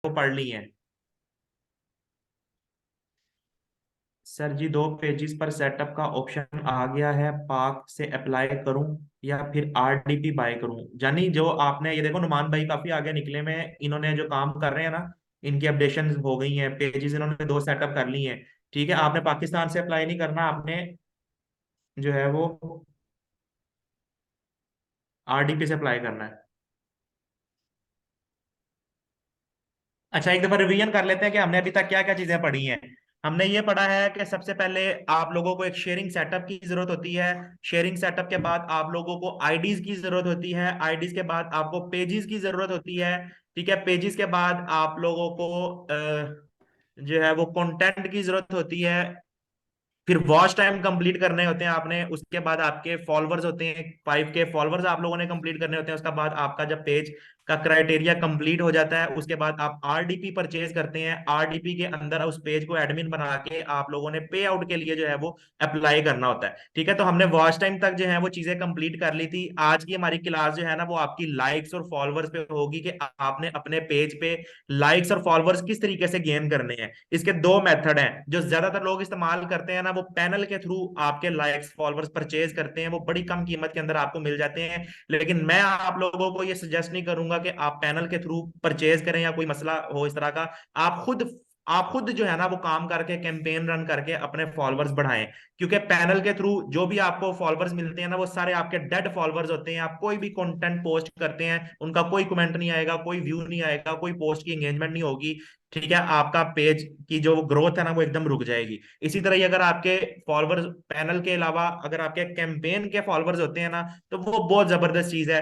वो पढ़ ली हैं। सर जी 2 पेजेस पर सेटअप का ऑप्शन आ गया है, पाक से अप्लाई करूं या फिर आरडीपी बाय करूं? यानी जो आपने ये देखो, नुमान भाई काफी आगे निकले में, इन्होंने जो काम कर रहे हैं ना, इनकी अपडेशन हो गई हैं, पेजेस इन्होंने 2 सेटअप कर ली हैं। ठीक है, आपने पाकिस्तान से अप्लाई नहीं करना, आपने जो है वो आरडीपी से अप्लाई करना है। अच्छा, एक दफा रिवीजन कर लेते हैं कि हमने अभी तक क्या क्या चीजें पढ़ी हैं। हमने ये पढ़ा है कि सबसे पहले आप लोगों को एक शेयरिंग सेटअप की जरूरत होती है। शेयरिंग सेटअप के बाद आप लोगों को आईडीज की जरूरत होती है। आईडीज के बाद आपको पेजेस की जरूरत होती है। ठीक है, पेजेस के बाद आप लोगों को जो है वो कंटेंट की जरूरत होती है। फिर वॉच टाइम कंप्लीट करने होते हैं आपने। उसके बाद आपके फॉलोअर्स होते हैं, 5K फॉलोअर्स आप लोगों ने कंप्लीट करने होते हैं। उसके बाद आपका जब पेज का क्राइटेरिया कंप्लीट हो जाता है, उसके बाद आप आरडीपी परचेज करते हैं। आरडीपी के अंदर उस पेज को एडमिन बना के आप लोगों ने पे आउट के लिए जो है वो अप्लाई करना होता है। ठीक है, तो हमने वॉच टाइम तक जो है वो चीजें कंप्लीट कर ली थी। आज की हमारी क्लास जो है ना वो आपकी लाइक्स और फॉलोअर्स पे होगी कि आपने अपने पेज पे लाइक्स और फॉलोअर्स किस तरीके से गेन करने हैं। इसके 2 मेथड हैं जो ज्यादातर लोग इस्तेमाल करते हैं ना, वो पैनल के थ्रू आपके लाइक्स फॉलोअर्स परचेज करते हैं, वो बड़ी कम कीमत के अंदर आपको मिल जाते हैं। लेकिन मैं आप लोगों को ये सजेस्ट नहीं करूंगा कि आप पैनल के थ्रू परचेज करें या कोई मसला हो इस तरह का। आप खुद जो है ना वो काम करके कैंपेन रन करके अपने फॉलोअर्स बढ़ाएं। क्योंकि पैनल के थ्रू जो भी आपको फॉलोअर्स मिलते हैं ना, वो सारे आपके डेड फॉलोअर्स होते हैं। आप कोई भी कंटेंट पोस्ट करते हैं, उनका कोई कमेंट नहीं आएगा, कोई व्यू नहीं आएगा, कोई पोस्ट की एंगेजमेंट नहीं होगी। ठीक है, आपका पेज की जो ग्रोथ है ना वो एकदम रुक जाएगी। इसी तरह ही अगर आपके फॉलोअर्स पैनल के अलावा अगर आपके कैंपेन के फॉलोअर्स होते हैं ना, तो वो बहुत जबरदस्त चीज है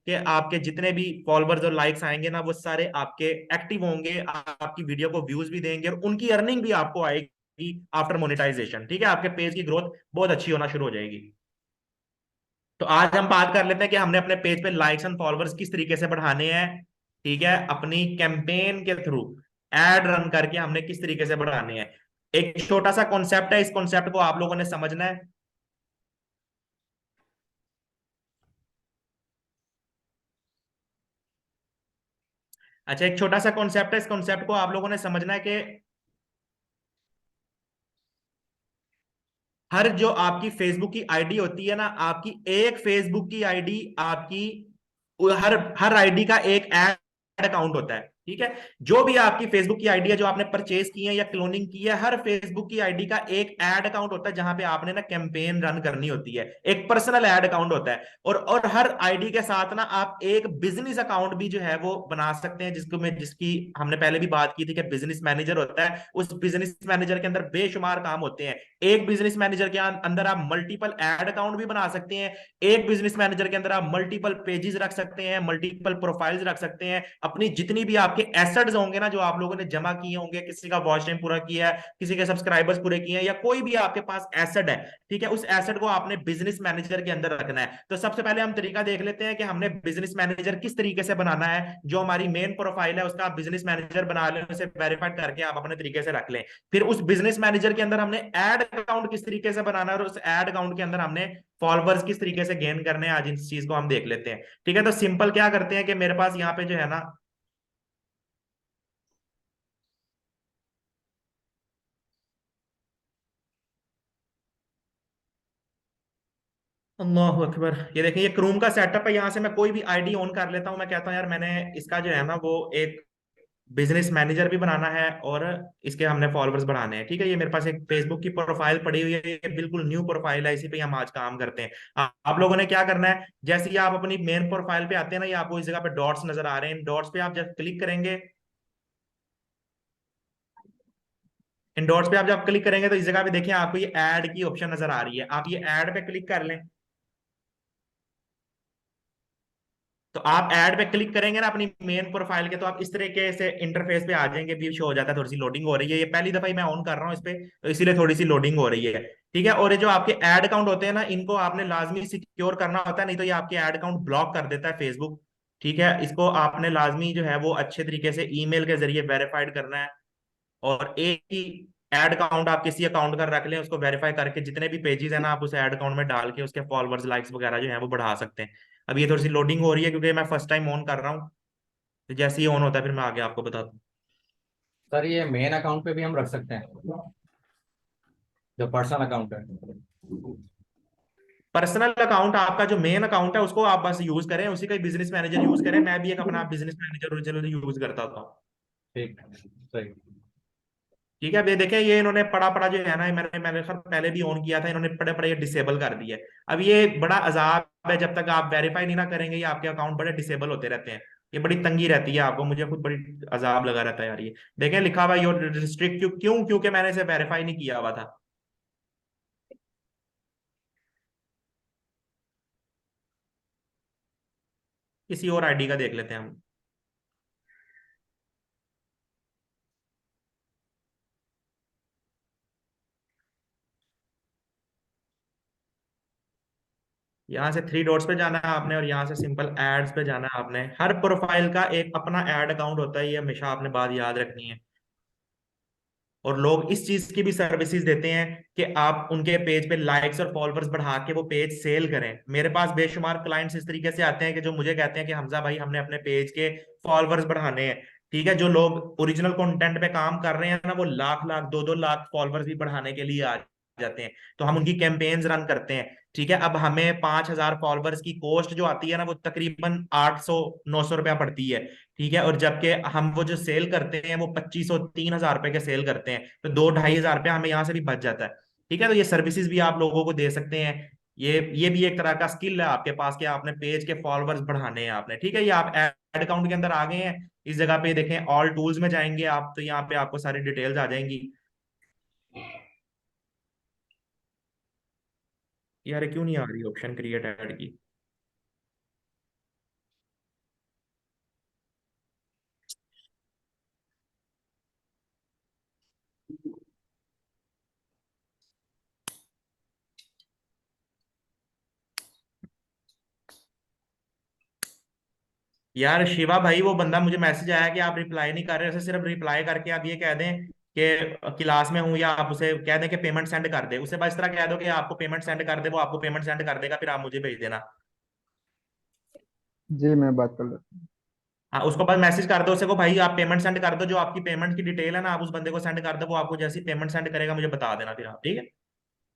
कि आपके जितने भी फॉलोअर्स और लाइक्स आएंगे ना, वो सारे आपके एक्टिव होंगे, आपकी वीडियो को व्यूज भी देंगे और उनकी अर्निंग भी आपको आएगी आफ्टर मोनेटाइजेशन। ठीक है, आपके पेज की ग्रोथ बहुत अच्छी होना शुरू हो जाएगी। तो आज हम बात कर लेते हैं कि हमने अपने पेज पे लाइक्स एंड फॉलोअर्स किस तरीके से बढ़ाने हैं। ठीक है, अपनी कैंपेन के थ्रू एड रन करके हमने किस तरीके से बढ़ाने हैं। एक छोटा सा कॉन्सेप्ट है, इस कॉन्सेप्ट को आप लोगों ने समझना है। अच्छा, एक छोटा सा कॉन्सेप्ट है, इस कॉन्सेप्ट को आप लोगों ने समझना है कि हर जो आपकी फेसबुक की आईडी होती है ना, आपकी एक फेसबुक की आईडी आपकी हर हर आईडी का एक एड अकाउंट होता है। ठीक है, जो भी आपकी फेसबुक की आईडी है जो आपने परचेज की है या क्लोनिंग की है, हर फेसबुक की आईडी का एक एड अकाउंट होता है जहां पे आपने ना कैंपेन रन करनी होती है। एक पर्सनल एड अकाउंट होता है। और हर आईडी के साथ ना आप एक बिजनेस अकाउंट भी जो है वो बना सकते हैं, जिसको मैं जिसकी हमने पहले भी बात की थी कि बिजनेस मैनेजर होता है। उस बिजनेस मैनेजर के अंदर बेशुमार काम होते हैं। एक बिजनेस मैनेजर के अंदर आप मल्टीपल एड अकाउंट भी बना सकते हैं। एक बिजनेस मैनेजर के अंदर आप मल्टीपल पेजेस रख सकते हैं, मल्टीपल प्रोफाइल्स रख सकते हैं। अपनी जितनी भी आपके एसेट्स होंगे ना जो आप लोगों ने जमा किए होंगे, किसी का वॉच टाइम पूरा किया है, किसी के सब्सक्राइबर्स पूरे किए हैं, या कोई भी आपके पास एसेट है, ठीक है, उस एसेट को आपने बिजनेस मैनेजर के अंदर रखना है। तो सबसे पहले हम तरीका देख लेते हैं कि हमने बिजनेस मैनेजर किस तरीके से बनाना है। जो हमारी मेन प्रोफाइल है उसका आप बिजनेस मैनेजर बना लें, उसे वेरीफाइड करके आप अपने तरीके से रख लें। फिर उस बिजनेस मैनेजर के अंदर हमने एड अकाउंट किस तरीके से बनाना है और उस एड अकाउंट के अंदर हमने फॉलोअर्स किस तरीके से गेन करने हैं, आज इस चीज को हम देख लेते हैं। ठीक है, तो सिंपल क्या करते हैं कि मेरे पास यहाँ पे जो है ना, अल्लाह अकबर, ये देखिए ये क्रोम का सेटअप है। यहाँ से मैं कोई भी आईडी ऑन कर लेता हूँ। मैं कहता हूँ यार मैंने इसका जो है ना वो एक बिजनेस मैनेजर भी बनाना है और इसके हमने फॉलोअर्स बढ़ाने हैं। ठीक है, ये मेरे पास एक फेसबुक की प्रोफाइल पड़ी हुई है, ये बिल्कुल न्यू प्रोफाइल है, इसी पे हम आज काम करते हैं। आप लोगों ने क्या करना है, जैसे ही आप अपनी मेन प्रोफाइल पे आते हैं ना, ये आपको इस जगह पे डॉट्स नजर आ रहे हैं, इन डॉट्स पे आप जब क्लिक करेंगे, इन डॉट्स पे आप जब क्लिक करेंगे तो इस जगह पे देखिए आपको ये ऐड की ऑप्शन नजर आ रही है, आप ये ऐड पे क्लिक कर लें। तो आप ऐड पे क्लिक करेंगे ना अपनी मेन प्रोफाइल के, तो आप इस तरीके से इंटरफेस पे आ जाएंगे, व्यू शो हो जाता है। थोड़ी सी लोडिंग हो रही है, ये पहली दफा ही मैं ऑन कर रहा हूँ इस पे, तो इसीलिए थोड़ी सी लोडिंग हो रही है। ठीक है, और ये जो आपके ऐड अकाउंट होते हैं ना, इनको आपने लाजमी सिक्योर करना होता है, नहीं तो ये आपके ऐड अकाउंट ब्लॉक कर देता है फेसबुक। ठीक है, इसको आपने लाजमी जो है वो अच्छे तरीके से ईमेल के जरिए वेरीफाइड करना है। और एक ही ऐड अकाउंट आप किसी अकाउंट का रख लें, उसको वेरीफाई करके जितने भी पेजेस है ना, आप उस ऐड अकाउंट में डाल के उसके फॉलोअर्स लाइक्स वगैरह जो है वो बढ़ा सकते हैं। अब ये थोड़ी सी लोडिंग हो रही है क्योंकि मैं फर्स्ट टाइम ऑन कर रहा हूँ, तो जैसे ही ऑन होता है फिर मैं आगे आपको बताता हूँ। सर ये मेन अकाउंट पे भी हम रख सकते हैं, जो पर्सनल अकाउंट है। पर्सनल अकाउंट, आपका जो मेन अकाउंट है उसको आप बस यूज करें, उसी का बिजनेस मैनेजर यूज करें। मैं भी एक अपना बिजनेस मैनेजर यूज करता था। ठीक, सही। ठीक है, अब ये देखें, ये इन्होंने पड़ा पड़ा जो है ना, मैंने मैंने खैर पहले भी ऑन किया था, इन्होंने पड़े पड़े ये डिसेबल कर दिए। अब ये बड़ा अजाब है, जब तक आप वेरीफाई नहीं ना करेंगे ये आपके अकाउंट बड़े डिसेबल होते रहते हैं। ये बड़ी तंगी रहती है आपको, मुझे खुद बड़ी अजाब लगा रहता है यार ये। देखें लिखा हुआ योर रिस्ट्रिक्ट, क्यों क्यों क्योंकि मैंने इसे वेरीफाई नहीं किया हुआ था। किसी और आईडी का देख लेते हैं हम। यहाँ से थ्री डॉट्स पे जाना है आपने, और यहाँ से सिंपल एड्स पे जाना है आपने। हर प्रोफाइल का एक अपना एड अकाउंट होता है, ये हमेशा आपने बात याद रखनी है। और लोग इस चीज की भी सर्विसेज देते हैं कि आप उनके पेज पे लाइक्स और फॉलोअर्स बढ़ा के वो पेज सेल करें। मेरे पास बेशुमार क्लाइंट्स इस तरीके से आते हैं कि जो मुझे कहते हैं कि हमजा भाई हमने अपने पेज के फॉलोअर्स बढ़ाने हैं। ठीक है, जो लोग ओरिजिनल कंटेंट पे काम कर रहे हैं ना, वो लाख लाख 2-2 लाख फॉलोअर्स भी बढ़ाने के लिए आ जाते हैं। तो हम उनकी कैंपेन्स रन करते हैं। ठीक है, अब हमें 5,000 फॉलोअर्स की कॉस्ट जो आती है ना, वो तकरीबन 800-900 रुपया पड़ती है। ठीक है, और जबकि हम वो जो सेल करते हैं वो 2,500-3,000 रुपए के सेल करते हैं, तो 2-2,500 रुपया हमें यहाँ से भी बच जाता है। ठीक है, तो ये सर्विसेज भी आप लोगों को दे सकते हैं। ये भी एक तरह का स्किल है आपके पास कि आपने पेज के फॉलोअर्स बढ़ाने हैं आपने। ठीक है, ये आप एड अकाउंट के अंदर आ गए हैं। इस जगह पे देखें, ऑल टूल्स में जाएंगे आप, तो यहाँ पे आपको सारी डिटेल्स आ जाएंगी। यार क्यों नहीं आ रही ऑप्शन क्रिएट ऐड की? यार शिवा भाई, वो बंदा मुझे मैसेज आया कि आप रिप्लाई नहीं कर रहे, उसे सिर्फ रिप्लाई करके आप ये कह दें कि क्लास में हूं, या आप उसे कह दें कि पेमेंट सेंड कर दे। उसे बस इस तरह कह दो कि आपको पेमेंट सेंड कर दे, वो आपको पेमेंट सेंड कर देगा, फिर आप मुझे भेज देना। जी मैं बात कर लेता हाँ, उसको बस मैसेज कर दो, उसे को भाई आप पेमेंट सेंड कर दो, जो आपकी पेमेंट की डिटेल है ना, आप उस बंदे को सेंड कर दो, वो आपको जैसी पेमेंट सेंड करेगा मुझे बता देना फिर आप। ठीक है।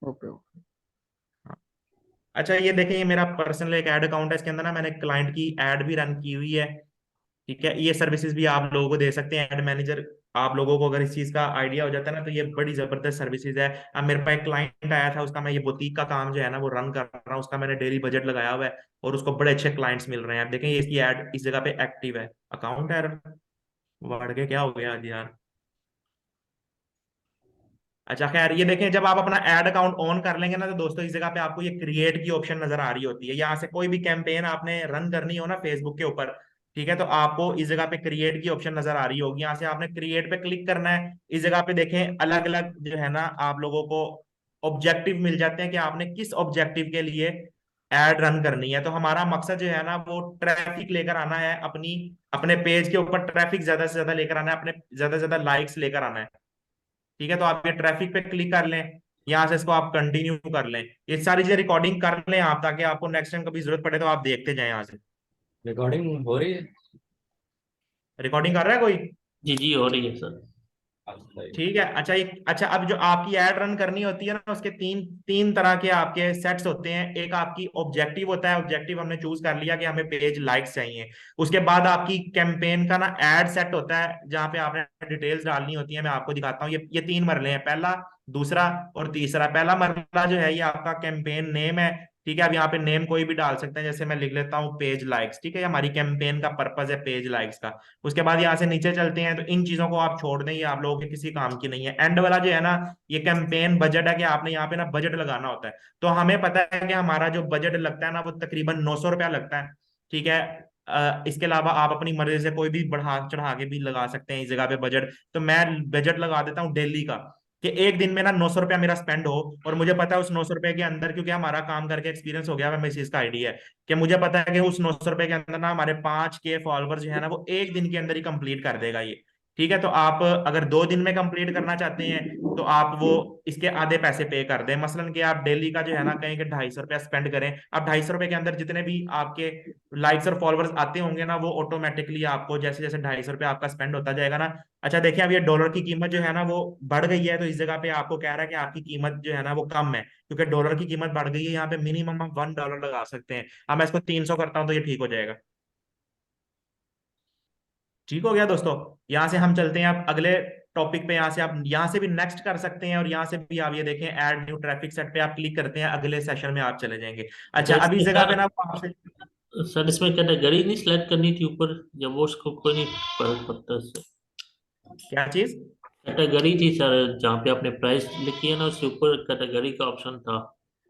हूँ। Okay okay. हाँ। अच्छा, ये देखें, ये मेरा पर्सनल एक ऐड अकाउंट है, इसके अंदर ना मैंने क्लाइंट की ऐड भी रन की हुई है। ठीक है, ये सर्विसेज भी आप लोगों को दे सकते हैं एड मैनेजर। आप लोगों को अगर इस चीज का आइडिया हो जाता है ना, तो ये बड़ी जबरदस्त सर्विसेज है। अब मेरे पास एक क्लाइंट आया था, उसका मैं ये बुटीक का काम जो है ना वो रन कर रहा हूँ, उसका मैंने डेली बजट लगाया हुआ है, और उसको बड़े अच्छे क्लाइंट्स मिल रहे हैं। आप देखें, ये इसकी एड इस जगह पे एक्टिव है। अकाउंट है, बढ़ के क्या हो गया आज यार। अच्छा खैर, ये देखें, जब आप अपना ऐड अकाउंट ऑन कर लेंगे ना, तो दोस्तों इस जगह पे आपको ये क्रिएट की ऑप्शन नजर आ रही होती है। यहाँ से कोई भी कैंपेन आपने रन करनी हो ना फेसबुक के ऊपर, ठीक है, तो आपको इस जगह पे क्रिएट की ऑप्शन नजर आ रही होगी। यहाँ से आपने क्रिएट पे क्लिक करना है। इस जगह पे देखें, अलग अलग जो है ना आप लोगों को ऑब्जेक्टिव मिल जाते हैं कि आपने किस ऑब्जेक्टिव के लिए एड रन करनी है। तो हमारा मकसद जो है ना वो ट्रैफिक लेकर आना है, अपनी अपने पेज के ऊपर ट्रैफिक ज्यादा से ज्यादा लेकर आना है, अपने ज्यादा से ज्यादा लाइक्स लेकर आना है। ठीक है, तो आप ये ट्रैफिक पे क्लिक कर लें, यहाँ से इसको आप कंटिन्यू कर लें। ये सारी चीजें रिकॉर्डिंग कर लें आप, ताकि आपको नेक्स्ट टाइम कभी जरूरत पड़े तो आप देखते जाएं यहाँ से। रिकॉर्डिंग हो रही है? रिकॉर्डिंग कर रहा है कोई? जी जी हो रही है सर। अच्छा, ठीक है। अच्छा, एक अच्छा, अब जो आपकी एड रन करनी होती है ना, उसके तीन तीन तरह के आपके सेट्स होते हैं। एक आपकी ऑब्जेक्टिव होता है, ऑब्जेक्टिव हमने चूज कर लिया कि हमें पेज लाइक्स चाहिए। उसके बाद आपकी कैंपेन का ना एड सेट होता है, जहां पे आपने डिटेल्स डालनी होती है। मैं आपको दिखाता हूँ, ये तीन मरले हैं, पहला, दूसरा और तीसरा। पहला मरला जो है ये आपका कैंपेन नेम है। ठीक है, अब यहाँ पे नेम कोई भी डाल सकते हैं, जैसे मैं लिख लेता हूँ पेज लाइक्स। ठीक है, ये हमारी कैंपेन का पर्पज है पेज लाइक्स का। उसके बाद यहाँ से नीचे चलते हैं, तो इन चीजों को आप छोड़ दें, ये आप लोगों के किसी काम की नहीं है। एंड वाला जो है ना, ये कैंपेन बजट है, कि आपने यहाँ पे ना बजट लगाना होता है। तो हमें पता है कि हमारा जो बजट लगता है ना वो तकरीबन 900 रुपया लगता है। ठीक है, इसके अलावा आप अपनी मर्जी से कोई भी बढ़ा चढ़ा के भी लगा सकते हैं इस जगह पे बजट। तो मैं बजट लगा देता हूँ डेली का, कि एक दिन में ना 900 रुपया मेरा स्पेंड हो। और मुझे पता है उस 900 रुपए के अंदर, क्योंकि हमारा काम करके एक्सपीरियंस हो गया है, हमें इस चीज का आइडिया है कि मुझे पता है कि उस 900 रुपए के अंदर ना हमारे 5K फॉलोअर्स जो है ना वो एक दिन के अंदर ही कंप्लीट कर देगा ये। ठीक है, तो आप अगर 2 दिन में कंप्लीट करना चाहते हैं तो आप वो इसके आधे पैसे पे कर दें। मसलन कि आप डेली का जो है ना कहीं के 250 रुपया स्पेंड करें। अब 250 रुपये के अंदर जितने भी आपके लाइक्स और फॉलोअर्स आते होंगे ना, वो ऑटोमेटिकली आपको जैसे जैसे 250 रुपया आपका स्पेंड होता जाएगा ना। अच्छा देखिए, अब ये डॉलर की कीमत जो है ना वो बढ़ गई है, तो इस जगह पे आपको कह रहा है कि आपकी कीमत जो है ना वो कम है, क्योंकि डॉलर की कीमत बढ़ गई है। यहाँ पे मिनिमम हम $1 लगा सकते हैं। अब मैं इसको 300 करता हूँ तो ये ठीक हो जाएगा। ठीक हो गया दोस्तों। यहाँ से हम चलते हैं अब अगले टॉपिक पे। यहाँ से आप यहाँ से भी नेक्स्ट कर सकते हैं, और यहाँ से भी आप ये देखें ऐड न्यू ट्रैफिक सेट पे आप क्लिक करते हैं, अगले सेशन में आप चले जाएंगे। अच्छा, अच्छा, अभी इसमें इस जगह पे सर, ना वो आपसे इसमें कैटेगरी नहीं सिलेक्ट करनी थी ऊपर, जब वो उसको कोई नहीं फर्क पड़ता इससे। क्या चीज। कैटेगरी थी सर, जहाँ पे आपने प्राइस लिखी है ना, उसके ऊपर कैटेगरी का ऑप्शन था,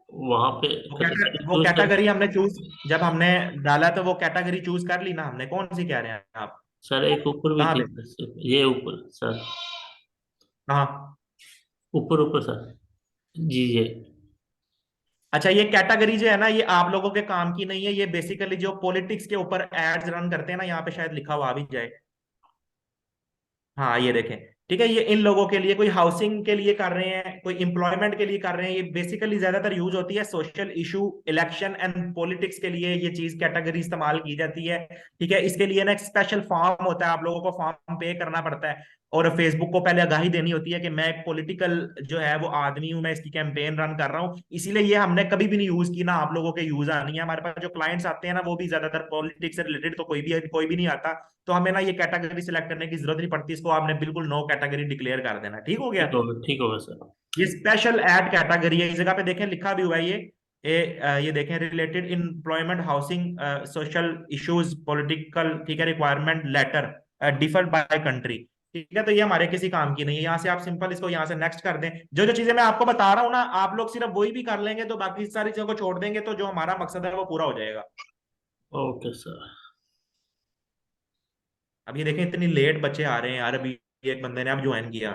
वहां पे कैटेगरी वो चूज कर। कैटेगरी हमने चूज जब हमने डाला तो वो कैटेगरी चूज कर ली ना हमने। कौन सी कह रहे हैं आप। सर एक ऊपर भी कहाँ थी पे। सर, ये ऊपर सर, हाँ। ऊपर ऊपर सर, जी ये। अच्छा, ये कैटेगरी जो है ना ये आप लोगों के काम की नहीं है। ये बेसिकली जो पॉलिटिक्स के ऊपर एड्स रन करते हैं ना, यहाँ पे शायद लिखा हुआ आ भी जाए। हाँ, ये देखें। ठीक है, ये इन लोगों के लिए, कोई हाउसिंग के लिए कर रहे हैं, कोई एम्प्लॉयमेंट के लिए कर रहे हैं। ये बेसिकली ज्यादातर यूज होती है social issue, election and politics के लिए ये चीज कैटेगरी इस्तेमाल की जाती है। ठीक है, इसके लिए ना एक स्पेशल फॉर्म होता है, आप लोगों को फॉर्म पे करना पड़ता है, और फेसबुक को पहले आगाही देनी होती है कि मैं एक पॉलिटिकल जो है वो आदमी हूं, मैं इसकी कैंपेन रन कर रहा हूँ। इसीलिए ये हमने कभी भी नहीं यूज की, ना आप लोगों के यूज आनी है। हमारे पास जो क्लाइंट्स आते हैं ना वो भी ज्यादातर पॉलिटिक्स से रिलेटेड तो कोई भी नहीं आता। तो हमें ना ये कैटेगरी सिलेक्ट करने की जरूरत नहीं पड़ती, इसको आपने बिल्कुल नो कैटेगरी डिक्लेयर कर देना। ठीक हो गया। ठीक होगा सर। ये स्पेशल एड कैटेगरी है, इस जगह पे देखें लिखा भी हुआ है ये देखें related employment, housing, social issues, political, ठीक है, requirement letter differed by country. ठीक है, तो ये हमारे किसी काम की नहीं है। यहाँ से आप सिंपल इसको यहाँ से नेक्स्ट कर दें। जो जो चीजें मैं आपको बता रहा हूँ ना, आप लोग सिर्फ वही भी कर लेंगे तो बाकी सारी चीजों को छोड़ देंगे, तो जो हमारा मकसद है वो पूरा हो जाएगा। Okay sir. अब ये देखें इतनी लेट बच्चे आ रहे हैं यार, अभी एक बंदे ने अब ज्वाइन किया।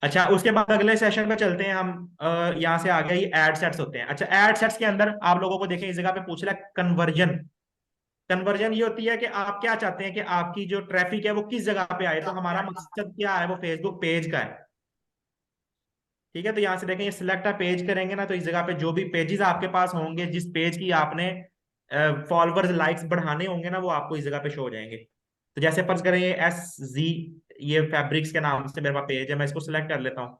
अच्छा, उसके बाद अगले सेशन पे चलते हैं हम। यहाँ से आगे ही एड सेट्स होते हैं। अच्छा, एड सेट्स के अंदर आप लोगों को देखें इस जगह पे पूछ रहा है कन्वर्जन। कन्वर्जन ये होती है कि आप क्या चाहते हैं कि आपकी जो ट्रैफिक है वो किस जगह पे आए। तो हमारा मकसद क्या है, वो फेसबुक पेज का है। ठीक है, तो यहाँ से देखें ये सिलेक्ट अ पेज करेंगे ना, तो इस जगह पे जो भी पेजेस आपके पास होंगे, जिस पेज की आपने फॉलोअर्स लाइक्स बढ़ाने होंगे ना, वो आपको इस जगह पे शो हो जाएंगे। तो जैसे फर्ज करें ये SZ, ये फैब्रिक्स के नाम से मेरे पास पेज है, मैं इसको सिलेक्ट कर लेता हूँ।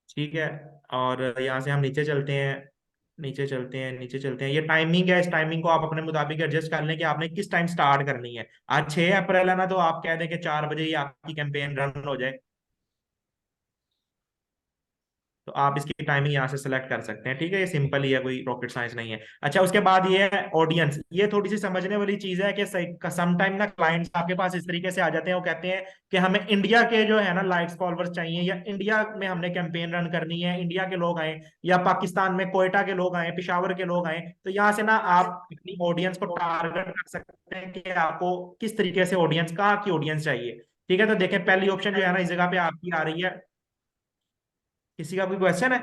ठीक है, और यहाँ से हम नीचे चलते हैं, नीचे चलते हैं। ये टाइमिंग है, इस टाइमिंग को आप अपने मुताबिक एडजस्ट कर लें कि आपने किस टाइम स्टार्ट करनी है। आज 6 अप्रैल है ना, तो आप कह दें कि 4 बजे ही आपकी कैंपेन रन हो जाए, तो आप इसकी टाइमिंग यहाँ से सेलेक्ट कर सकते हैं। ठीक है, ये सिंपल ही है, कोई रॉकेट साइंस नहीं है। अच्छा, उसके बाद ये है ऑडियंस। ये थोड़ी सी समझने वाली चीज है कि सम टाइम ना क्लाइंट्स आपके पास इस तरीके से आ जाते हैं, वो कहते हैं कि हमें इंडिया के जो है ना लाइक्स फॉलोअर्स चाहिए, या इंडिया में हमने कैंपेन रन करनी है, इंडिया के लोग आए, या पाकिस्तान में कोयटा के लोग आए, पिशावर के लोग आए। तो यहाँ से ना आप अपनी ऑडियंस को टारगेट कर सकते हैं कि आपको किस तरीके से ऑडियंस, कहाँ की ऑडियंस चाहिए। ठीक है, तो देखें पहली ऑप्शन जो है ना इस जगह पे आपकी आ रही है। किसी का कोई क्वेश्चन है।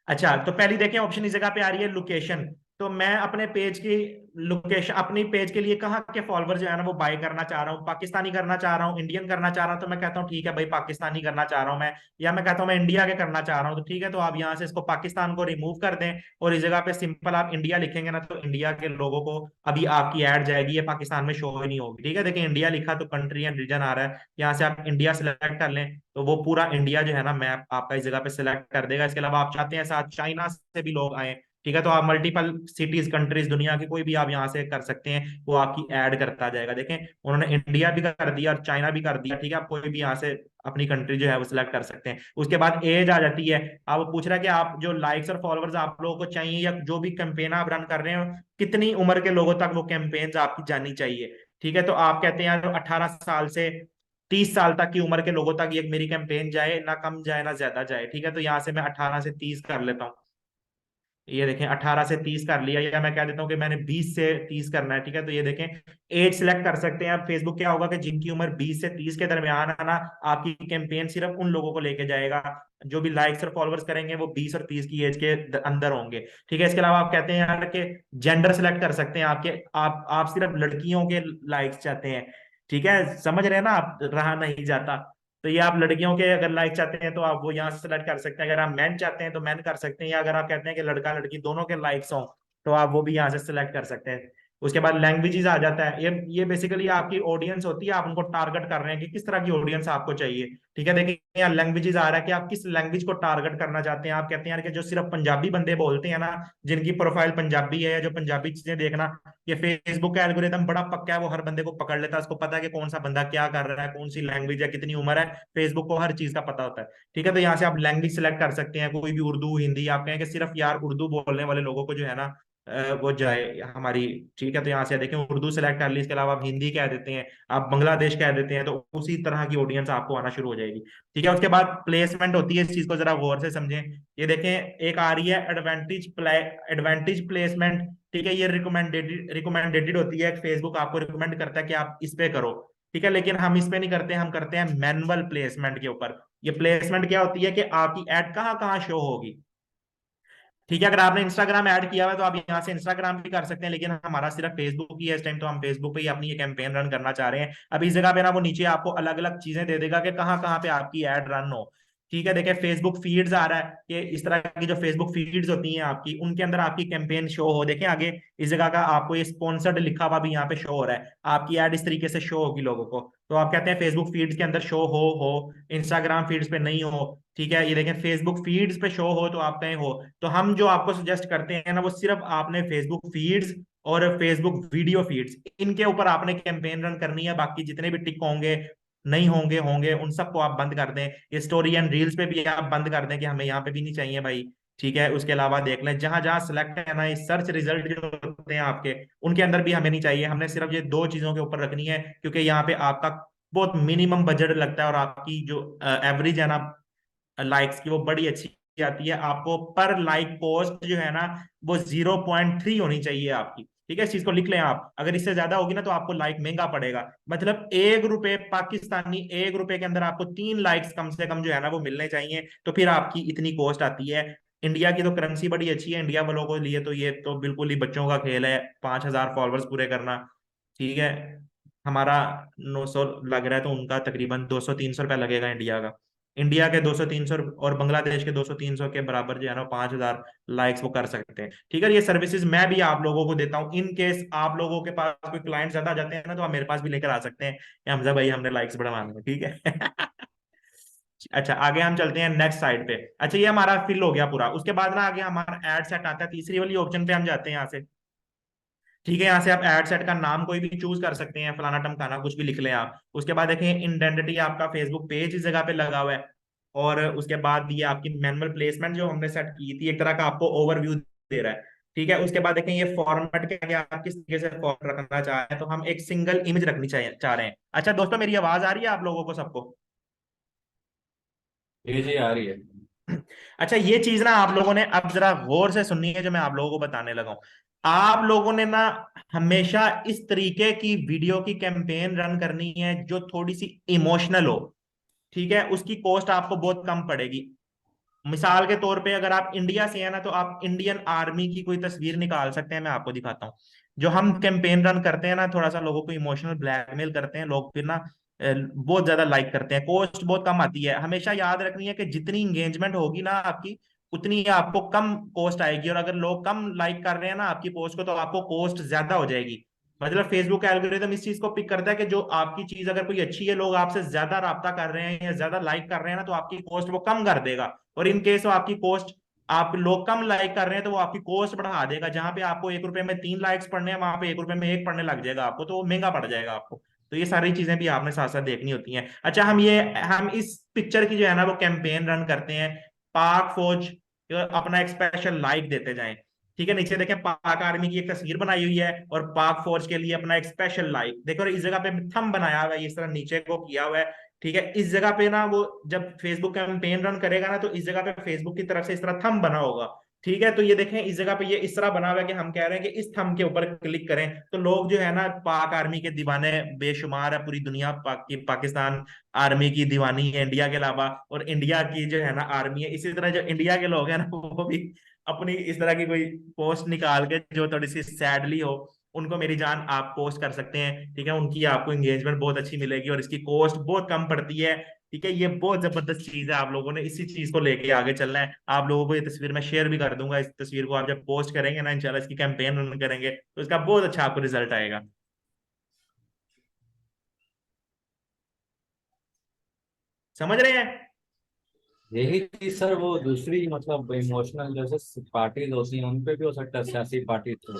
अच्छा, तो पहली देखें ऑप्शन इस जगह पे आ रही है लोकेशन। तो मैं अपने पेज की लोकेशन, अपनी पेज के लिए कहाँ के फॉलोअर जो है ना वो बाय करना चाह रहा हूँ, पाकिस्तानी करना चाह रहा हूँ, इंडियन करना चाह रहा हूँ, तो मैं कहता हूँ ठीक है भाई पाकिस्तानी करना चाह रहा हूँ मैं, या मैं कहता हूँ मैं इंडिया के करना चाह रहा हूँ। तो ठीक है, तो आप यहाँ से इसको पाकिस्तान को रिमूव कर दें, और इस जगह पे सिंपल आप इंडिया लिखेंगे ना, तो इंडिया के लोगों को अभी आपकी ऐड जाएगी, ये पाकिस्तान में शो ही नहीं होगी। ठीक है, देखिए इंडिया लिखा तो कंट्री एंड रीजन आ रहा है, यहाँ से आप इंडिया सिलेक्ट कर लें, तो वो पूरा इंडिया जो है ना मैप आपका इस जगह पे सिलेक्ट कर देगा। इसके अलावा आप चाहते हैं साथ चाइना से भी लोग आए, ठीक है, तो आप मल्टीपल सिटीज, कंट्रीज, दुनिया की कोई भी आप यहाँ से कर सकते हैं, वो आपकी ऐड करता जाएगा। देखें उन्होंने इंडिया भी कर दिया और चाइना भी कर दिया। ठीक है, आप कोई भी यहाँ से अपनी कंट्री जो है वो सिलेक्ट कर सकते हैं। उसके बाद एज आ जाती है। अब वो पूछ रहा है कि आप जो लाइक्स और फॉलोअर्स आप लोगों को चाहिए, या जो भी कैंपेन आप रन कर रहे हो, कितनी उम्र के लोगों तक वो कैंपेन्स आपकी जानी चाहिए। ठीक है, तो आप कहते हैं यार 18 साल से 30 साल तक की उम्र के लोगों तक ये मेरी कैंपेन जाए, ना कम जाए ना ज्यादा जाए। ठीक है, तो यहाँ से मैं 18 से 30 कर लेता हूँ। ये देखें 18 से 30 कर लिया, या मैं कह देता हूँ कि मैंने 20 से 30 करना है, ठीक है। तो ये देखें एज सिलेक्ट कर सकते हैं। अब फेसबुक क्या होगा कि जिनकी उम्र 20 से 30 के दरमियान है ना, आपकी कैंपेन सिर्फ उन लोगों को लेके जाएगा जो भी लाइक्स और फॉलोअर्स करेंगे वो 20 और 30 की एज के अंदर होंगे, ठीक है। इसके अलावा आप कहते हैं यार कि जेंडर सिलेक्ट कर सकते हैं, आपके आप सिर्फ लड़कियों के लाइक्स चाहते हैं, ठीक है, समझ रहे हैं ना आप, रहा नहीं जाता। तो ये आप लड़कियों के अगर लाइक चाहते हैं तो आप वो यहाँ से सेलेक्ट कर सकते हैं। अगर आप मैन चाहते हैं तो मैन कर सकते हैं, या अगर आप कहते हैं कि लड़का लड़की दोनों के लाइक्स हों तो आप वो भी यहाँ से सेलेक्ट कर सकते हैं। उसके बाद लैंग्वेजेस आ जाता है। ये बेसिकली आपकी ऑडियंस होती है, आप उनको टारगेट कर रहे हैं कि किस तरह की ऑडियंस आपको चाहिए, ठीक है। देखिए यहाँ लैंग्वेजेस आ रहा है कि आप किस लैंग्वेज को टारगेट करना चाहते हैं। आप कहते हैं यार कि जो सिर्फ पंजाबी बंदे बोलते हैं ना, जिनकी प्रोफाइल पंजाबी है, या जो पंजाबी चीजें देखना, ये फेसबुक का एल्गोरिदम बड़ा पक्का है, वो हर बंदे को पकड़ लेता है, उसको पता है कि कौन सा बंदा क्या कर रहा है, कौन सी लैंग्वेज है, कितनी उम्र है, फेसबुक को हर चीज का पता होता है, ठीक है। तो यहाँ से आप लैंग्वेज सिलेक्ट कर सकते हैं, कोई भी उर्दू हिंदी, आप कहें कि सिर्फ यार उर्दू बोलने वाले लोगों को जो है ना वो जाए हमारी, ठीक है। तो यहाँ से देखें उर्दू सेलेक्ट कर ली, इसके अलावा आप हिंदी कह देते हैं, आप बांग्लादेश कह देते हैं, तो उसी तरह की ऑडियंस आपको आना शुरू हो जाएगी, ठीक है। उसके बाद प्लेसमेंट होती है, इस चीज को जरा गौर से समझें। ये देखें एक आ रही है एडवांटेज प्लेसमेंट, ठीक है। ये रिकमेंडेड होती है, फेसबुक आपको रिकमेंड करता है कि आप इस पे करो, ठीक है। लेकिन हम इस पे नहीं करते, हम करते हैं मैनुअल प्लेसमेंट के ऊपर। ये प्लेसमेंट क्या होती है कि आपकी एड कहाँ कहाँ शो होगी, ठीक है। अगर आपने इंस्टाग्राम ऐड किया हुआ है तो आप यहाँ से इंस्टाग्राम भी कर सकते हैं, लेकिन हमारा सिर्फ फेसबुक ही है इस टाइम, तो हम फेसबुक पे ही अपनी ये कैंपेन रन करना चाह रहे हैं। अब इस जगह पे ना वो नीचे आपको अलग अलग चीजें दे देगा कि कहाँ कहाँ पे आपकी एड रन हो, ठीक है। देखिए फेसबुक फीड्स आ रहा है कि इस तरह की जो फेसबुक फीड्स होती हैं आपकी, उनके अंदर आपकी कैंपेन शो हो। देखें आगे इस जगह का आपको ये स्पॉन्सर्ड लिखा हुआ भी यहाँ पे शो हो रहा है, आपकी एड इस तरीके से शो होगी लोगों को। तो आप कहते हैं फेसबुक फीड्स के अंदर शो हो, इंस्टाग्राम फीड्स पे नहीं हो, ठीक है। ये देखें फेसबुक फीड्स पे शो हो तो आप कहें हो। तो हम जो आपको सजेस्ट करते हैं ना, वो सिर्फ आपने फेसबुक फीड्स और फेसबुक वीडियो फीड्स, इनके ऊपर आपने कैंपेन रन करनी है। बाकी जितने भी टिक होंगे नहीं होंगे होंगे उन सबको आप बंद कर दें। ये स्टोरी एंड रील्स पे भी आप बंद कर दें कि हमें यहाँ पे भी नहीं चाहिए भाई, ठीक है। उसके अलावा देख लें जहां जहां सिलेक्ट है ना, ये सर्च रिजल्ट जो होते हैं आपके, उनके अंदर भी हमें नहीं चाहिए। हमने सिर्फ ये दो चीजों के ऊपर रखनी है, क्योंकि यहाँ पे आपका बहुत मिनिमम बजट लगता है, और आपकी जो एवरेज है ना लाइक्स की, वो बड़ी अच्छी आती है। आपको पर लाइक पोस्ट जो है ना, वो 0.3 होनी चाहिए आपकी, ठीक है। इस चीज को लिख लें आप, अगर इससे ज्यादा होगी ना तो आपको लाइक महंगा पड़ेगा। मतलब 1 रुपए पाकिस्तानी, 1 रुपए के अंदर आपको 3 लाइक्स कम से कम जो है ना वो मिलने चाहिए, तो फिर आपकी इतनी कॉस्ट आती है। इंडिया की तो करेंसी बड़ी अच्छी है, इंडिया वालों को लिए तो ये तो बिल्कुल ही बच्चों का खेल है, 5,000 फॉलोअर्स पूरे करना, ठीक है। हमारा 900 लग रहा है, तो उनका तकरीबन 200-300 रुपया लगेगा इंडिया का। इंडिया के 200-300 और बांग्लादेश के 200-300 के बराबर जो है ना 5,000 लाइक्स वो कर सकते हैं, ठीक है। ये सर्विसेज मैं भी आप लोगों को देता हूँ, इन केस आप लोगों के पास कोई क्लाइंट ज्यादा आ जाते हैं ना, तो आप मेरे पास भी लेकर आ सकते हैं कि हमजा भाई हमने लाइक्स बढ़वाने हैं, ठीक है। अच्छा आगे हम चलते हैं नेक्स्ट साइड पे। अच्छा ये हमारा फिल हो गया पूरा। उसके बाद ना आगे हमारा एड सेट आता है, तीसरी वाली ऑप्शन पे हम जाते हैं यहाँ से, ठीक है। यहाँ से आप एड सेट का नाम कोई भी चूज कर सकते हैं, फलाना टमकाना कुछ भी लिख लें आप। उसके बाद देखें इंडेंटिटी आपका फेसबुक पेज इस जगह पे लगा हुआ है, और उसके बाद ये आपकी मैनुअल प्लेसमेंट जो हमने सेट की थी, एक तरह का आपको ओवरव्यू दे रहा है, ठीक है। उसके बाद देखें ये फॉर्मेट क्या है, आप किस तरीके से फॉर्मेट रखना चाह रहे हैं, तो हम एक सिंगल इमेज रखनी चाह रहे हैं। अच्छा दोस्तों मेरी आवाज आ रही है आप लोगों को सबको? जी आ रही है। अच्छा ये चीज ना आप लोगों ने अब जरा गौर से सुननी है जो मैं आप लोगों को बताने लगा हूं। आप लोगों ने ना हमेशा इस तरीके की वीडियो की कैंपेन रन करनी है जो थोड़ी सी इमोशनल हो, ठीक है। उसकी कॉस्ट आपको बहुत कम पड़ेगी। मिसाल के तौर पे अगर आप इंडिया से है ना, तो आप इंडियन आर्मी की कोई तस्वीर निकाल सकते हैं, मैं आपको दिखाता हूँ। जो हम कैंपेन रन करते हैं ना, थोड़ा सा लोगों को इमोशनल ब्लैकमेल करते हैं लोग, फिर ना बहुत ज्यादा लाइक करते हैं, कॉस्ट बहुत कम आती है। हमेशा याद रखनी है कि जितनी इंगेजमेंट होगी ना आपकी, उतनी आपको कम कॉस्ट आएगी, और अगर लोग कम लाइक कर रहे हैं ना आपकी पोस्ट को, तो आपको कॉस्ट ज्यादा हो जाएगी। मतलब फेसबुक का एल्गोरिदम इस चीज को पिक करता है कि जो आपकी चीज अगर कोई अच्छी है, लोग आपसे ज्यादा राब्ता कर रहे हैं या ज्यादा लाइक कर रहे हैं ना, तो आपकी कॉस्ट वो कम कर देगा। और इन केस आपकी कॉस्ट, आप लोग कम लाइक कर रहे हैं तो वो आपकी कॉस्ट बढ़ा देगा। जहां पे आपको 1 रुपए में 3 लाइक्स पढ़ने हैं, वहां पे 1 रुपए में 1 पढ़ने लग जाएगा आपको, तो वो महंगा पड़ जाएगा आपको। तो ये सारी चीजें भी आपने साथ साथ देखनी होती हैं। अच्छा हम इस पिक्चर की जो है ना वो कैंपेन रन करते हैं, पाक फौज अपना एक स्पेशल लाइक देते जाएं, ठीक है। नीचे देखें पाक आर्मी की एक तस्वीर बनाई हुई है, और पाक फौज के लिए अपना एक स्पेशल लाइक देखो, इस जगह पे थंब बनाया हुआ है, इस तरह नीचे को किया हुआ है, ठीक है। इस जगह पे ना वो जब फेसबुक कैंपेन रन करेगा ना, तो इस जगह पे फेसबुक की तरफ से इस तरह थंब बना होगा, ठीक है, तो ये देखें इस जगह पे ये इस तरह बना हुआ है कि हम कह रहे हैं कि इस थंब के ऊपर क्लिक करें तो लोग जो है ना पाक आर्मी के दीवाने बेशुमार है, पूरी दुनिया पाकिस्तान आर्मी की दीवानी है इंडिया के अलावा, और इंडिया की जो है ना आर्मी है। इसी तरह जो इंडिया के लोग हैं ना वो भी अपनी इस तरह की कोई पोस्ट निकाल के जो थोड़ी सी सैडली हो, उनको मेरी जान आप पोस्ट कर सकते हैं। ठीक है, उनकी आपको एंगेजमेंट बहुत अच्छी मिलेगी और इसकी कॉस्ट बहुत कम पड़ती है। ठीक है, ये बहुत जबरदस्त चीज है, आप लोगों ने इसी चीज को लेके आगे चलना है। आप लोगों को ये तस्वीर मैं शेयर भी कर दूंगा, इस तस्वीर को आप जब पोस्ट करेंगे ना इंशाल्लाह, इसकी कैंपेन रन करेंगे तो इसका बहुत अच्छा आपको रिजल्ट आएगा। समझ रहे हैं? यही चीज सर वो दूसरी मतलब इमोशनल जैसे पार्टीज होती हैं उन पे भी हो सकता है, सियासी पार्टी तो।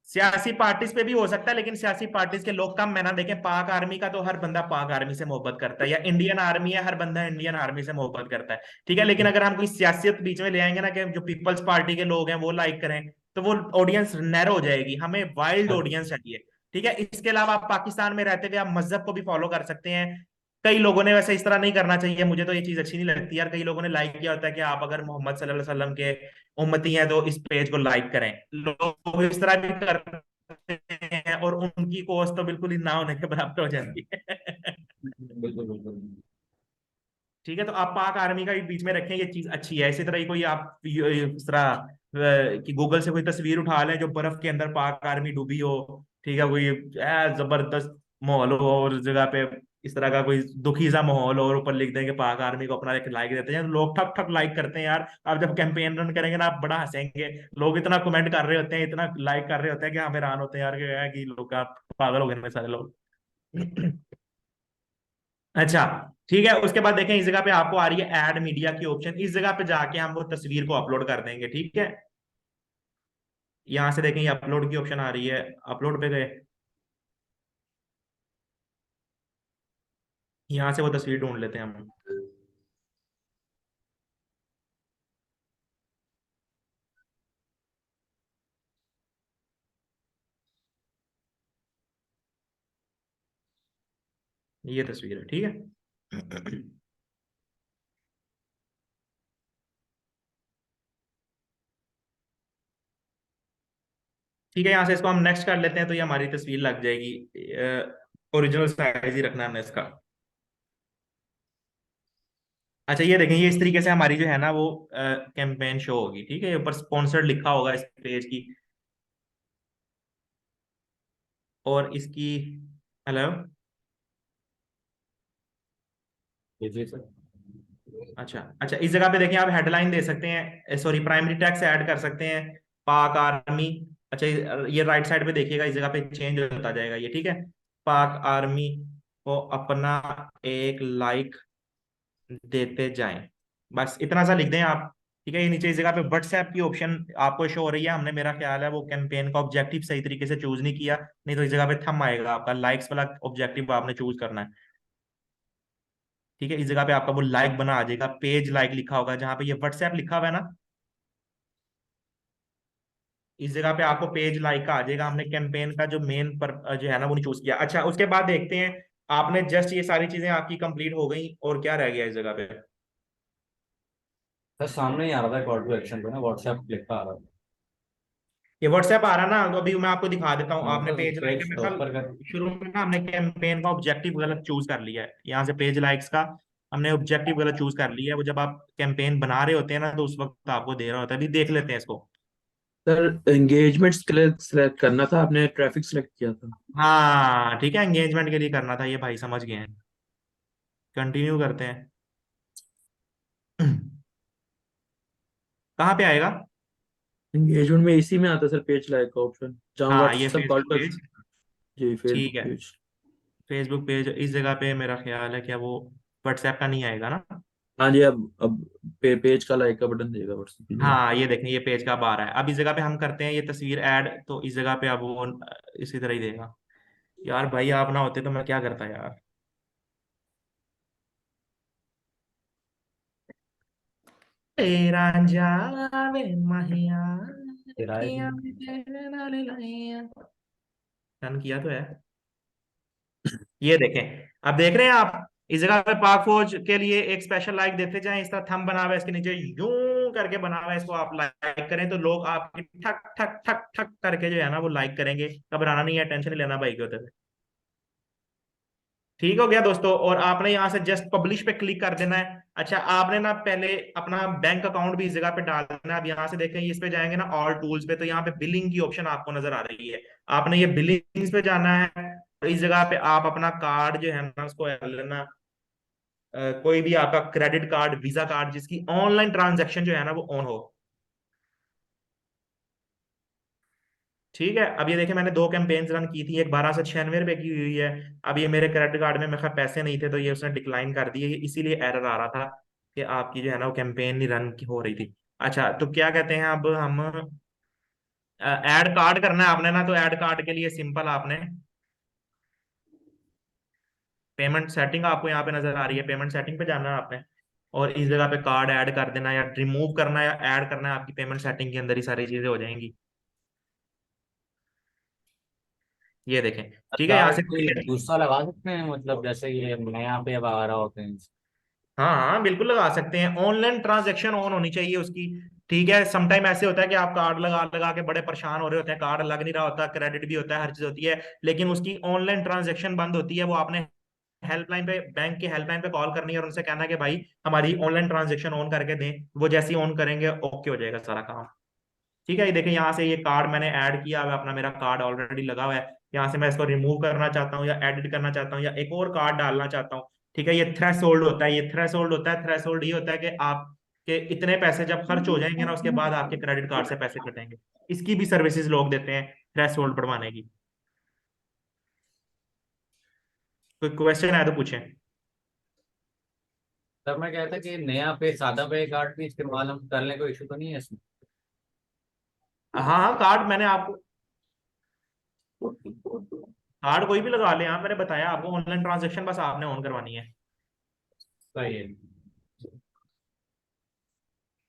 सियासी पार्टीज पे भी हो सकता है, लेकिन सियासी पार्टीज के लोग कम है ना। देखें पाक आर्मी का तो हर बंदा पाक आर्मी से मोहब्बत करता है, या इंडियन आर्मी है हर बंदा इंडियन आर्मी से मोहब्बत करता है। ठीक है, लेकिन अगर हम कोई सियासत बीच में ले आएंगे ना कि जो पीपल्स पार्टी के लोग हैं वो लाइक करें, तो वो ऑडियंस नैरो हो जाएगी, हमें वाइल्ड ऑडियंस चाहिए। ठीक है, इसके अलावा आप पाकिस्तान में रहते हुए आप मजहब को भी फॉलो कर सकते हैं। कई लोगों ने वैसे इस तरह नहीं करना चाहिए, मुझे तो ये चीज अच्छी नहीं लगती यार। कई लोगों ने लाइक किया होता है कि आप अगर मोहम्मद सल्लल्लाहु अलैहि वसल्लम के उम्मती हैं तो इस पेज को लाइक करें। लोग इस तरह भी करते हैं और उनकी कॉस्ट तो बिल्कुल ही ना होने के बराबर हो जाती है। बिल्कुल बिल्कुल। ठीक है, तो आप पाक आर्मी का भी बीच में रखें, ये चीज अच्छी है। इसी तरह ही कोई आप इस तरह कि गूगल से कोई तस्वीर उठा लें जो बर्फ के अंदर पाक आर्मी डूबी हो। ठीक है, कोई जबरदस्त माहौल हो और उस जगह पे इस तरह का कोई दुखी सा माहौल हो और ऊपर लिख दें कि पाक आर्मी को अपना एक लाइक देते हैं, तो लोग ठक ठक लाइक करते हैं यार। आप जब कैंपेन रन करेंगे ना आप बड़ा हंसेंगे, लोग इतना कमेंट कर रहे होते हैं, इतना लाइक कर रहे होते हैं कि हम हैरान होते हैं यार कि लोग आप पागल हो गए हैं सारे लोग। अच्छा, ठीक है, उसके बाद देखें इस जगह पे आपको आ रही है ऐड मीडिया की ऑप्शन, इस जगह पे जाके हम वो तस्वीर को अपलोड कर देंगे। ठीक है, यहां से देखें ये अपलोड की ऑप्शन आ रही है, अपलोड पे गए, यहां से वो तस्वीर ढूंढ लेते हैं हम। ये तस्वीर है, ठीक है। ठीक है, यहां से इसको हम नेक्स्ट कर लेते हैं तो ये हमारी तस्वीर लग जाएगी। ओरिजिनल साइज ही रखना है हमने इसका। अच्छा, ये देखें ये इस तरीके से हमारी जो है ना वो कैंपेन शो होगी। ठीक है, ऊपर स्पॉन्सर्ड लिखा होगा इस पेज की, और इसकी, हेलो, जी सर। अच्छा अच्छा, इस जगह पे देखिए आप हेडलाइन दे सकते हैं, सॉरी प्राइमरी टैक्स ऐड कर सकते हैं, पाक आर्मी। अच्छा, ये राइट साइड पे देखिएगा इस जगह पे चेंज होता जाएगा ये। ठीक है, पाक आर्मी को अपना एक लाइक देते जाएं, बस इतना सा लिख दें आप। ठीक है, ये नीचे इस जगह पे व्हाट्सएप की ऑप्शन आपको शो हो रही है, हमने मेरा ख्याल है वो कैंपेन का ऑब्जेक्टिव सही तरीके से चूज नहीं किया, नहीं तो इस जगह पे थंब आएगा आपका, लाइक्स वाला ऑब्जेक्टिव आपने चूज करना है। ठीक है, इस जगह पे आपका वो लाइक बना आ जाएगा, पेज लाइक लिखा होगा, जहां पे ये व्हाट्सएप लिखा हुआ है ना, इस जगह पे आपको पेज लाइक का आ जाएगा। हमने कैंपेन का जो मेन पर जो है ना वो नहीं चूज किया। अच्छा, उसके बाद देखते हैं, आपने जस्ट ये सारी चीजें आपकी कंप्लीट हो गई और क्या रह गया इस जगह पे? सर सामने ही आ रहा था कॉल टू एक्शन पे ना, व्हाट्सएप लिखा आ रहा था। ये व्हाट्सएप आ रहा ना, तो अभी मैं आपको दिखा देता हूँ। हाँ आपने सर पेज लाइक पेज में कल ऊपर का। शुरू में ना हमने कैंपेन का ऑब्जेक्टिव गलत चूज कर लिया है, यहाँ से पेज लाइक्स का हमने ऑब्जेक्टिव गलत चूज कर लिया है। वो जब आप कैंपेन बना रहे होते हैं ना तो उस वक्त आपको दे रहा होता है। अभी देख लेते हैं इसको। सर एंगेजमेंट सिलेक्ट करना था, आपने ट्रैफिक सिलेक्ट किया था। हाँ ठीक है, एंगेजमेंट के लिए करना था, ये भाई समझ गए हैं। कंटिन्यू करते हैं। कहाँ पे आएगा? एंगेजमेंट में इसी में आता है सर, पेज लाइक का ऑप्शन, जहाँ हाँ, ये WhatsApp call Facebook to page. Action. जी, ठीक फेसबुक है, पेज। फेसबुक पेज इस जगह पे मेरा ख्याल है क्या वो व्हाट्सएप का नहीं आएगा ना? हाँ जी, अब पेज का लाइक का बटन देगा व्हाट्सएप की जगह। हाँ, ये देखें ये पेज का बार है। अब इस जगह पे हम करते हैं ये तस्वीर ऐड, तो इस जगह पे अब वो इसी तरह ही देगा। यार भाई आप ना होते तो मैं क्या करता यार। तेरा जावे महिया, किराए किया की। तेरे नाल लाइया। डन किया तो है। ये देखें, अब देख रहे हैं आप, इस जगह पे पाक फौज के लिए एक स्पेशल लाइक देते जाएं, इस तरह थंब बना हुआ है इसके नीचे यूं करके बना हुआ है, इसको आप लाइक करें तो लोग आपकी ठक ठक ठक ठक करके जो है ना वो लाइक करेंगे। घबराना नहीं है, टेंशन नहीं लेना भाई के होते। ठीक हो गया दोस्तों, और आपने यहाँ से जस्ट पब्लिश पे क्लिक कर देना है। अच्छा, आपने ना पहले अपना बैंक अकाउंट भी इस जगह पे डालना है। अब यहाँ से देखें, इस पे जाएंगे ना ऑल टूल्स पे, तो यहाँ पे बिलिंग की ऑप्शन आपको नजर आ रही है। आपने ये बिलिंग्स पे जाना है, और इस जगह पे आप अपना कार्ड जो है ना उसको लेना। कोई भी आपका क्रेडिट कार्ड, वीजा कार्ड, जिसकी ऑनलाइन ट्रांजेक्शन जो है ना वो ऑन हो। ठीक है, अब ये देखिए मैंने दो कैंपेन्स रन की थी, एक 1296 रुपए की हुई है। अब ये मेरे क्रेडिट कार्ड में मेरे पास पैसे नहीं थे, तो ये उसने डिक्लाइन कर दिए, इसीलिए एरर आ रहा था कि आपकी जो है ना वो कैंपेन नहीं रन हो रही थी। अच्छा, तो क्या कहते हैं, अब हम ऐड कार्ड करना है आपने ना, तो ऐड कार्ड के लिए सिंपल आपने पेमेंट सेटिंग आपको यहाँ पे नजर आ रही है, पेमेंट सेटिंग पे जाना है आपने, और इस जगह पे कार्ड ऐड कर देना, या रिमूव करना है या ऐड करना है, आपकी पेमेंट सेटिंग के अंदर ही सारी चीजें हो जाएंगी। ये देखें, ठीक है, यहाँ कार्ड से कोई दूसरा लगा सकते हैं, मतलब जैसे ये नया पे वगैरह होते हैं। हाँ हाँ बिल्कुल लगा सकते हैं, ऑनलाइन ट्रांजैक्शन ऑन होनी चाहिए उसकी। ठीक है, समटाइम ऐसे होता है कि आप कार्ड लगा लगा के बड़े परेशान हो रहे होते हैं, कार्ड लग नहीं रहा होता, क्रेडिट भी होता है, हर चीज होती है, लेकिन उसकी ऑनलाइन ट्रांजैक्शन बंद होती है। वो आपने हेल्पलाइन पे, बैंक की हेल्पलाइन पे कॉल करनी है और उनसे कहना है कि भाई हमारी ऑनलाइन ट्रांजैक्शन ऑन करके दें। वो जैसे ही ऑन करेंगे ओके हो जाएगा सारा काम। ठीक है, ये देखिए यहाँ से ये कार्ड मैंने ऐड किया हुआ है, अपना मेरा कार्ड ऑलरेडी लगा हुआ है। यहाँ से मैं इसको रिमूव करना चाहता हूँ, या एडिट करना चाहता हूँ, या एक और कार्ड डालना चाहता हूँ। ठीक है, ये थ्रेशोल्ड होता है, ये थ्रेशोल्ड होता है। थ्रेशोल्ड ये होता है कि आपके इतने पैसे जब खर्च हो जाएंगे ना, उसके बाद आपके क्रेडिट कार्ड से पैसे कटेंगे। इसकी भी सर्विसेज लोग देते हैं, थ्रेशोल्ड बढ़वाने की। कोई क्वेश्चन है तो पूछें। सर मैं कहता कि नया पे सादा पे कार्ड भी इस्तेमाल हम कर लें, कोई इशू तो नहीं है इसमें? हाँ हाँ, कार्ड मैंने आपको, कार्ड कोई भी लगा ले, हाँ मैंने बताया आपको, ऑनलाइन ट्रांजेक्शन बस आपने ऑन करवानी है। सही है।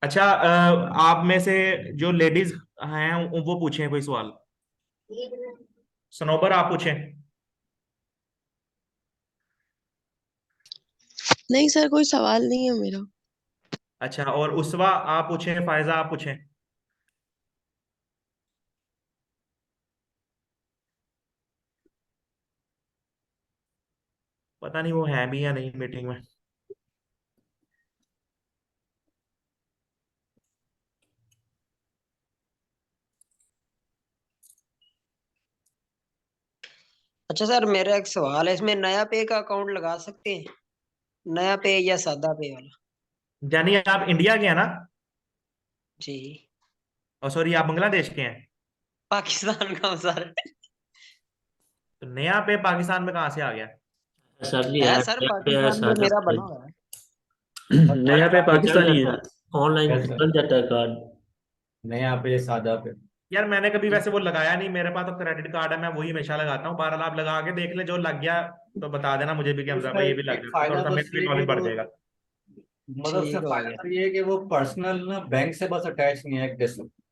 अच्छा, आप में से जो लेडीज हैं वो पूछें कोई सवाल। सनोबर आप पूछें। नहीं सर, कोई सवाल नहीं है मेरा। अच्छा, और उसवा आप पूछें, फायजा आप पूछें। पता नहीं वो है भी या नहीं मीटिंग में। अच्छा सर, मेरा एक सवाल है, इसमें नया पे का अकाउंट लगा सकते हैं? नया पे या सादा पे वाला? यानी आप इंडिया के हैं ना? जी। और सॉरी, आप बांग्लादेश के हैं? पाकिस्तान का हूँ सर। तो नया पे पाकिस्तान में कहाँ से आ गया? सर जी है है, सर, पे है, पाकिस्तान में सादा मेरा पे बना हुआ है। नया पे पे चल पाकिस्तानी जाता है। है, ऑनलाइन कैसे? चल जाता है कार्ड। नया पे सादा पे? यार मैंने कभी वैसे वो लगाया नहीं, मेरे पास तो क्रेडिट कार्ड है, मैं वही हमेशा लगाता हूँ। बहरहाल आप लगा के देख ले, जो लग गया तो बता देना मुझे भी कि हमजा उसका भाई ये भी एक, लग एक जाता है, थोड़ा फायदा सा तो मेरे भी ये कि नॉलेज बढ़ वो, जाएगा। मतलब उसका ठीक हो फायदा गया। तो ये है कि वो पर्सनल ना बैंक से बस अटैच नहीं है, एक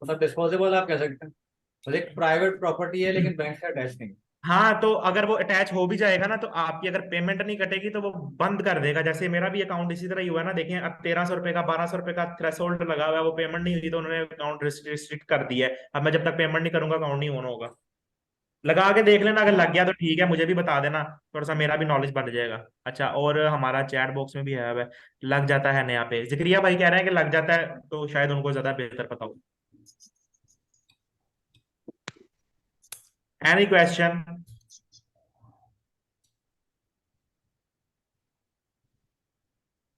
मतलब डिस्पोजेबल आप कह सकते हैं, मतलब एक प्राइवेट प्रॉपर्टी है लेकिन बैंक से अटैच नहीं। हाँ, तो अगर वो अटैच हो भी जाएगा ना, तो आपकी अगर पेमेंट नहीं कटेगी तो वो बंद कर देगा। जैसे मेरा भी अकाउंट इसी तरह ही हुआ ना, देखिए अब 1300 रुपए का, 1200 रुपए का थ्रेशोल्ड लगा हुआ है, वो पेमेंट नहीं हुई तो उन्होंने अकाउंट रिस्ट्रिक्ट कर दिया है। अब मैं जब तक पेमेंट नहीं करूंगा अकाउंट नहीं ऑन होगा। लगा के देख लेना, अगर लग गया तो ठीक है, मुझे भी बता देना, थोड़ा सा मेरा भी नॉलेज बढ़ जाएगा। अच्छा, और हमारा चैट बॉक्स में भी है, अब लग जाता है नया पे, जिक्रिया भाई कह रहे हैं कि लग जाता है, तो शायद उनको ज्यादा बेहतर पता हो। Any question?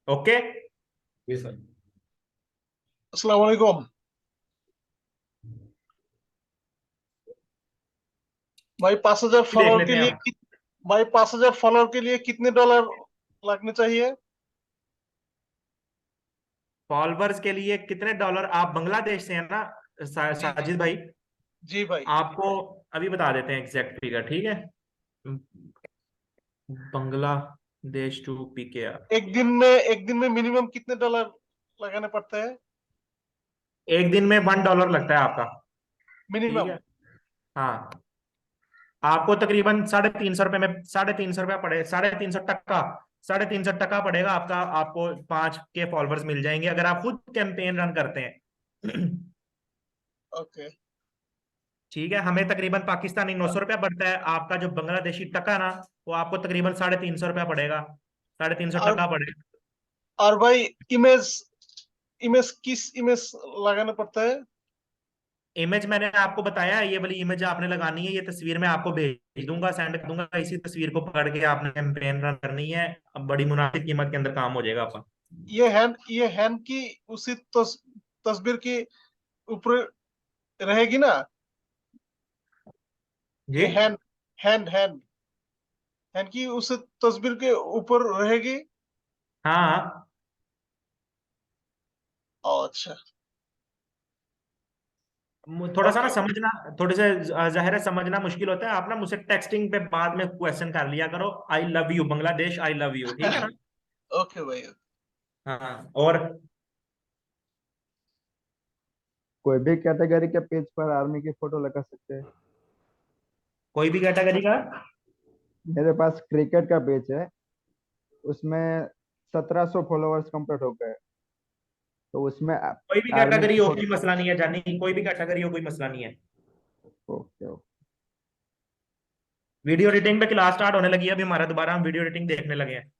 ओके। जी सर। अस्सलाम वालेकुम भाई। 5,000 देख फॉलोअर लेते के हैं लिए हम। भाई 5,000 फॉलोअर के लिए कितने डॉलर लगने चाहिए? फॉलोअर्स के लिए कितने डॉलर? आप बांग्लादेश से हैं ना जी जी साजिद भाई? जी भाई। आपको अभी बता देते हैं एग्जैक्ट फिगर, ठीक है। Bangladesh to PKR. एक दिन में मिनिमम कितने डॉलर लगाने पड़ते हैं? एक दिन में $1 लगता है आपका। ठीक मिनिमम। है, हाँ। आपको तकरीबन 350 रुपए में, 350 रुपया पड़े, 350 टका ₹350 पड़ेगा आपका, आपको 5 के फॉलोअर्स मिल जाएंगे अगर आप खुद कैंपेन रन करते हैं। ओके। ठीक है, हमें तकरीबन पाकिस्तानी ₹900 पड़ता है, आपका जो बांग्लादेशी टका ना, वो आपको तकरीबन ₹350 पड़ेगा, और ₹350 पड़ेगा। और भाई इमेज इमेज किस इमेज लगाना पड़ता है? इमेज मैंने आपको बताया है, ये वाली इमेज आपने लगानी है, ये तस्वीर मैं आपको भेज दूंगा, सेंड कर दूंगा, इसी तस्वीर को पकड़ के आपने कैंपेन रन करनी है। अब बड़ी मुनासिब कीमत के अंदर काम हो जाएगा आपका। ये हैंड की उसी तस्वीर के ऊपर रहेगी ना? जी ये हैंड हैंड हैंड हैंड की उस तस्वीर के ऊपर रहेगी? हाँ, अच्छा। थोड़ा सा ना ओके। समझना, थोड़े से जाहिर है समझना मुश्किल होता है, आप ना मुझसे टेक्सटिंग पे बाद में क्वेश्चन कर लिया करो, I love you Bangladesh, I love you, ठीक है ना। ओके भाई। हाँ, और कोई भी कैटेगरी के पेज पर आर्मी की फोटो लगा सकते हैं। कोई भी कैटेगरी का, मेरे पास क्रिकेट का पेज है, उसमें 1700 फॉलोअर्स कंप्लीट हो गए, तो उसमें कोई भी आर्मी कैटेगरी की हो, फोटो। कोई मसला नहीं है जानी, कोई भी कैटेगरी हो, कोई मसला नहीं है। Okay okay. वीडियो एडिटिंग पे क्लास स्टार्ट होने लगी है अभी हमारा, दोबारा हम वीडियो एडिटिंग देखने लगे हैं।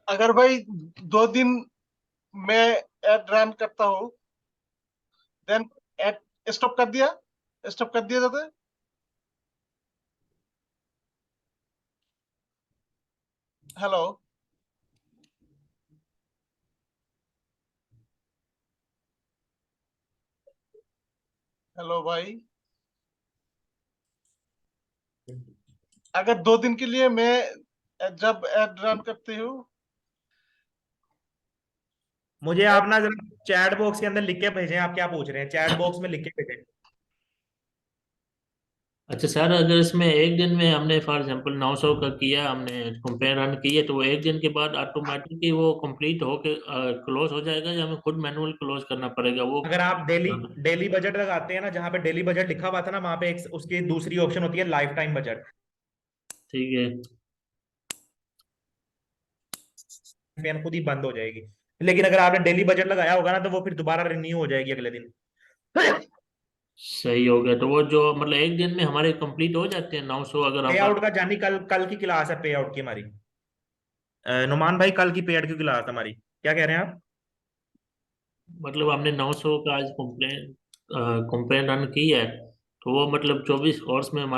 अगर भाई 2 दिन मैं एड रन करता हूँ, देन एड स्टॉप कर दिया जाता है? हेलो। हेलो भाई। अगर 2 दिन के लिए मैं जब एड रन करती हूँ। मुझे आप ना जरा चैट बॉक्स के अंदर लिख के भेजें, आप क्या पूछ रहे हैं, चैट बॉक्स में लिख के भेजें। अच्छा सर, अगर इसमें एक दिन में हमने फॉर एग्जांपल 900 का किया, हमने कंपेयर रन किए, तो वो एक दिन के बाद ऑटोमेटिकली वो कंप्लीट होके क्लोज हो जाएगा, या हमें खुद मैनुअल क्लोज करना पड़ेगा वो? अगर आप डेली डेली बजट लगाते हैं ना, जहां पे डेली बजट लिखा हुआ था ना, वहां पे एक उसकी दूसरी ऑप्शन होती है लाइफ टाइम बजट, ठीक है। फैन खुद ही बंद हो जाएगी। लेकिन अगर आपने डेली बजट लगाया होगा ना, तो वो फिर दोबारा रिन्यू हो जाएगी अगले दिन। सही हो गया, तो वो जो मतलब एक दिन में हमारे कंप्लीट हो जाते हैं 900, अगर पे हम आउट का जानी, कल कल की क्लास है पे आउट की हमारी। नुमान भाई, कल की पे आउट की क्लास हमारी, क्या कह रहे हैं आप? मतलब हमने 900 का आज कंप्लेन कंप्लेन रन की है, तो वो मतलब 24 आवर्स में हमारे